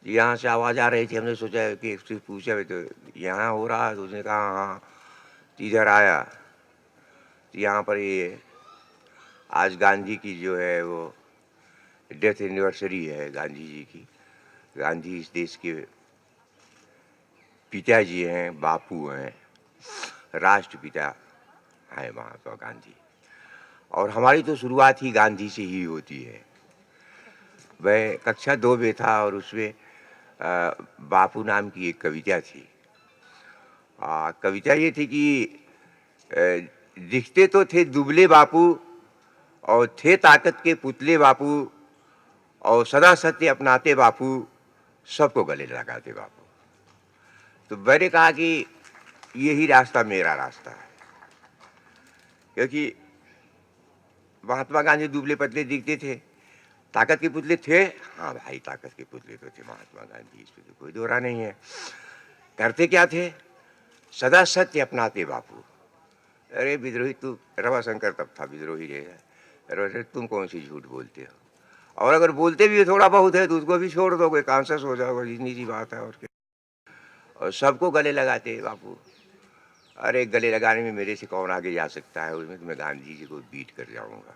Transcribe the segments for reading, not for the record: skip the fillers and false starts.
यहाँ से आवाज़ आ रही थी, हमने सोचा कि उससे पूछा तो यहाँ हो रहा है, तो उसने कहा हाँ। तो इधर आया तो यहाँ पर ये आज गांधी की जो है वो डेथ एनिवर्सरी है गांधी जी की। गांधी इस देश के पिताजी हैं, बापू हैं, राष्ट्रपिता हैं महात्मा गांधी। और हमारी तो शुरुआत ही गांधी से ही होती है। वह कक्षा 2 में था और उसमें बापू नाम की एक कविता थी। कविता ये थी कि दिखते तो थे दुबले बापू और थे ताकत के पुतले बापू, और सदा सत्य अपनाते बापू, सबको गले लगाते बापू। तो मैंने कहा कि यही रास्ता मेरा रास्ता है, क्योंकि महात्मा गांधी दुबले पतले दिखते थे, ताकत के पुतले थे। हाँ भाई, ताकत के पुतले तो थे महात्मा गांधी, इसमें तो कोई दोहरा नहीं है। करते क्या थे? सदा सत्य अपनाते बापू। अरे विद्रोही, तू रवाशंकर तब था विद्रोही रहे, तुम कौन सी झूठ बोलते हो? और अगर बोलते भी थोड़ा बहुत है तो उसको भी छोड़ दोगे, कॉन्शस हो जाओगे, इतनी सी बात है। और सबको गले लगाते बापू। अरे गले लगाने में मेरे से कौन आगे जा सकता है? उसमें तो मैं गांधी जी को बीट कर जाऊंगा।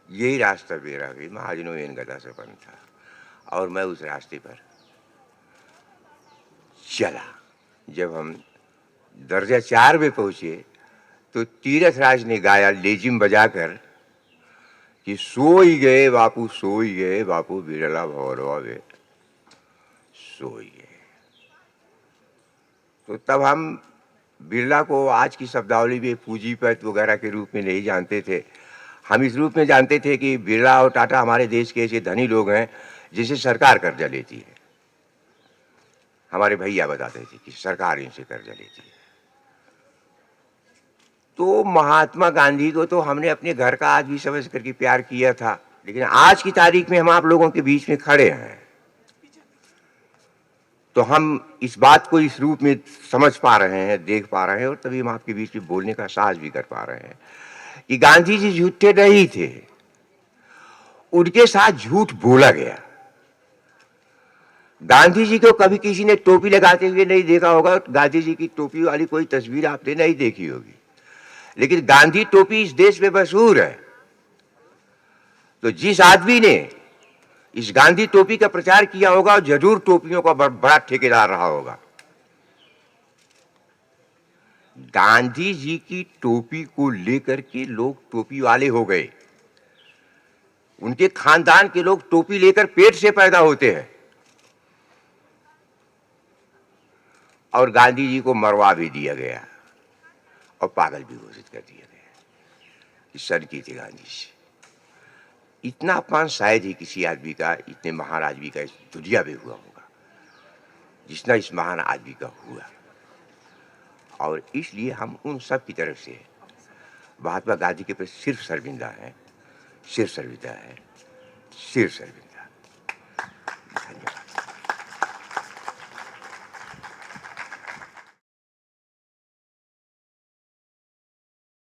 यही रास्ता मेरा भी महाजनो एन गदा सपन था, और मैं उस रास्ते पर चला। जब हम दर्जा 4 में पहुंचे तो तीरथ राज ने गाया लेजिम बजाकर कि सोई गए बापू, सोई गए बापू, बिरला भौरवा वे सोई गए। तो तब हम बिरला को आज की शब्दावली में पूंजीपति वगैरह के रूप में नहीं जानते थे। हम इस रूप में जानते थे कि बिरला और टाटा हमारे देश के ऐसे धनी लोग हैं जिसे सरकार कर्जा लेती है। हमारे भैया बताते थे कि सरकार इनसे कर्जा लेती है। तो महात्मा गांधी को तो हमने अपने घर का आदमी समझ करके प्यार किया था, लेकिन आज की तारीख में हम आप लोगों के बीच में खड़े हैं तो हम इस बात को इस रूप में समझ पा रहे हैं, देख पा रहे हैं, और तभी हम आपके बीच में बोलने का साहस भी कर पा रहे हैं कि गांधी जी झूठे नहीं थे, उनके साथ झूठ बोला गया। गांधी जी को कभी किसी ने टोपी लगाते हुए नहीं देखा होगा, गांधी जी की टोपी वाली कोई तस्वीर आपने नहीं देखी होगी, लेकिन गांधी टोपी इस देश में मशहूर है। तो जिस आदमी ने इस गांधी टोपी का प्रचार किया होगा, जरूर टोपियों का बड़ा ठेकेदार रहा होगा। गांधी जी की टोपी को लेकर के लोग टोपी वाले हो गए। उनके खानदान के लोग टोपी लेकर पेट से पैदा होते हैं, और गांधी जी को मरवा भी दिया गया और पागल भी घोषित कर दिया गया कि सर की थे गांधी जी। इतना अपमान शायद ही किसी आदमी का, इतने महान आदमी का इस दुनिया में हुआ होगा जितना इस महान आदमी का हुआ। और इसलिए हम उन सब की तरफ से महात्मा गांधी के प्रति सिर्फ शर्मिंदा है, सिर्फ शर्मिंदा है, सिर्फ शर्मिंदा।